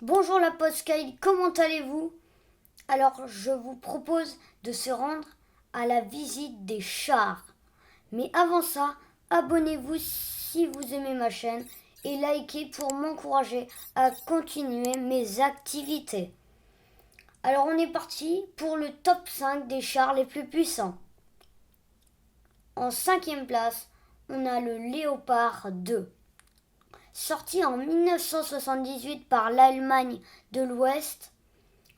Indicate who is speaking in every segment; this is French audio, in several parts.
Speaker 1: Bonjour la Poscaille, comment allez-vous? Alors je vous propose de se rendre à la visite des chars. Mais avant ça, abonnez-vous si vous aimez ma chaîne et likez pour m'encourager à continuer mes activités. Alors on est parti pour le top 5 des chars les plus puissants. En cinquième place, on a le Léopard 2. Sorti en 1978 par l'Allemagne de l'Ouest,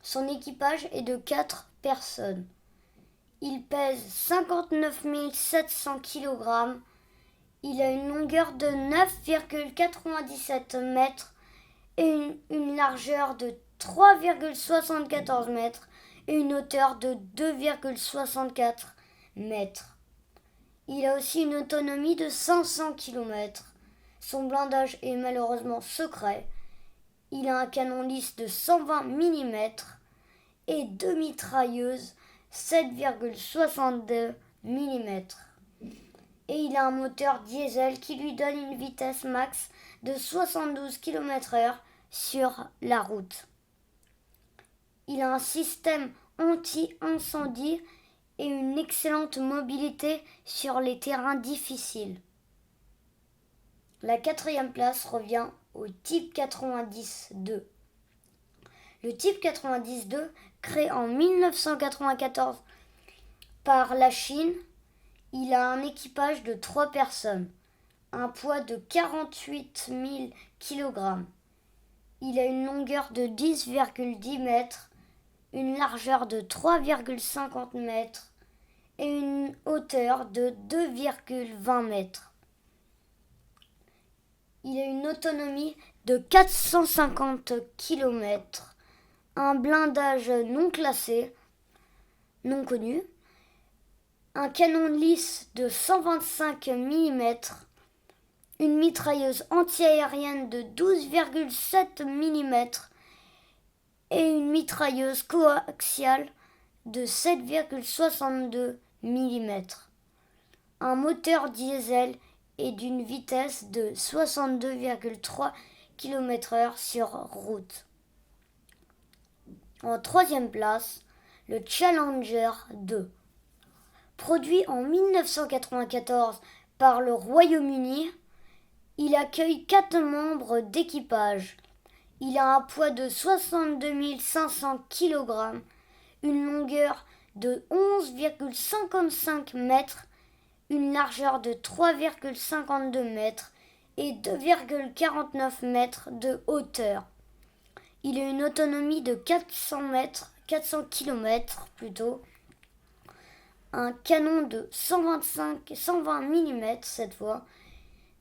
Speaker 1: son équipage est de 4 personnes. Il pèse 59 700 kg. Il a une longueur de 9,97 mètres et une largeur de 3,74 mètres et une hauteur de 2,64 mètres. Il a aussi une autonomie de 500 km. Son blindage est malheureusement secret. Il a un canon lisse de 120 mm et deux mitrailleuses 7,62 mm. Et il a un moteur diesel qui lui donne une vitesse max de 72 km/h sur la route. Il a un système anti-incendie et une excellente mobilité sur les terrains difficiles. La quatrième place revient au Type 90-2. Le Type 90-2, créé en 1994 par la Chine, il a un équipage de 3 personnes, un poids de 48 000 kg. Il a une longueur de 10,10 mètres, une largeur de 3,50 mètres et une hauteur de 2,20 mètres. Il a une autonomie de 450 km, un blindage non classé, non connu, un canon lisse de 125 mm, une mitrailleuse antiaérienne de 12,7 mm et une mitrailleuse coaxiale de 7,62 mm. Un moteur diesel et d'une vitesse de 62,3 km/h sur route. En troisième place, le Challenger 2. Produit en 1994 par le Royaume-Uni, il accueille 4 membres d'équipage. Il a un poids de 62 500 kg, une longueur de 11,55 mètres, une largeur de 3,52 mètres et 2,49 mètres de hauteur. Il a une autonomie de 400 km plutôt, un canon de 120 mm cette fois,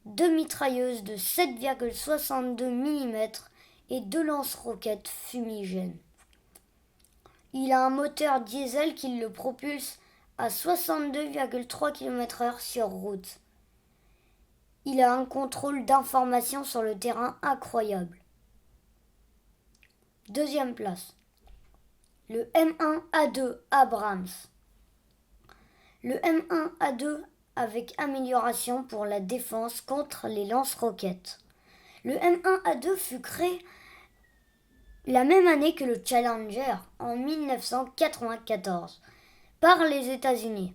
Speaker 1: deux mitrailleuses de 7,62 mm et deux lance-roquettes fumigènes. Il a un moteur diesel qui le propulse à 62,3 km/h sur route. Il a un contrôle d'information sur le terrain incroyable. Deuxième place, le M1A2 Abrams. Le M1A2 avec amélioration pour la défense contre les lance-roquettes. Le M1A2 fut créé la même année que le Challenger, en 1994, par les États-Unis.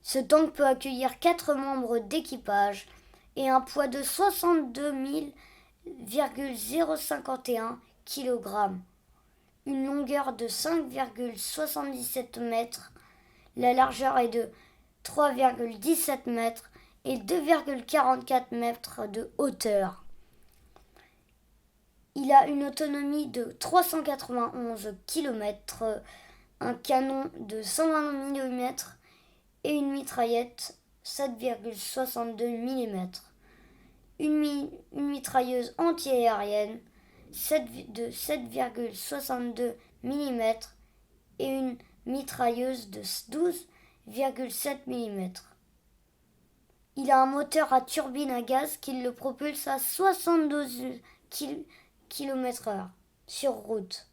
Speaker 1: Ce tank peut accueillir 4 membres d'équipage et un poids de 62 051 kg, une longueur de 5,77 mètres, la largeur est de 3,17 mètres et 2,44 mètres de hauteur. Il a une autonomie de 391 km, un canon de 120 mm et une mitraillette 7,62 mm. Une mitrailleuse antiaérienne de 7,62 mm et une mitrailleuse de 12,7 mm. Il a un moteur à turbine à gaz qui le propulse à 72 km/h sur route.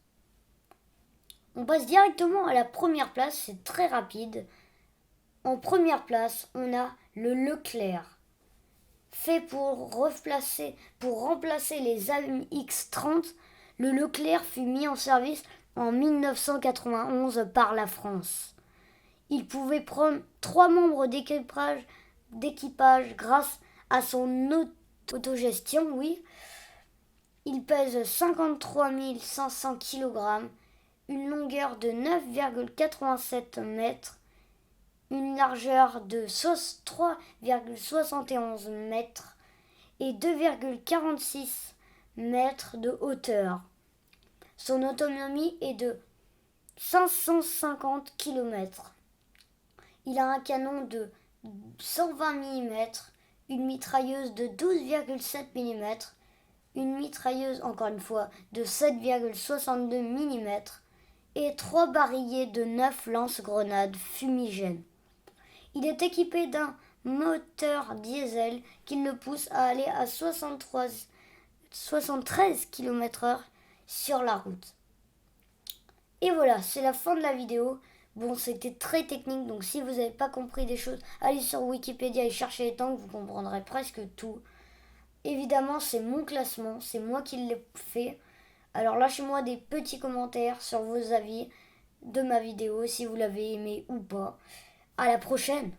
Speaker 1: On passe directement à la première place, c'est très rapide. En première place, on a le Leclerc, fait pour remplacer les AMX-30 Le Leclerc fut mis en service en 1991 par la France. Il pouvait prendre 3 membres d'équipage grâce à son autogestion, oui. Il pèse 53 500 kg, une longueur de 9,87 mètres, une largeur de 3,71 mètres et 2,46 mètres de hauteur. Son autonomie est de 550 km. Il a un canon de 120 mm, une mitrailleuse de 12,7 mm, une mitrailleuse encore une fois de 7,62 mm et 3 barillet de 9 lance-grenades fumigènes. Il est équipé d'un moteur diesel qui le pousse à aller à 73 km/h sur la route. Et voilà, c'est la fin de la vidéo. Bon, c'était très technique, donc si vous n'avez pas compris des choses, allez sur Wikipédia et cherchez les tanks, vous comprendrez presque tout. Évidemment, c'est mon classement, c'est moi qui l'ai fait. Alors lâchez-moi des petits commentaires sur vos avis de ma vidéo, si vous l'avez aimé ou pas. À la prochaine!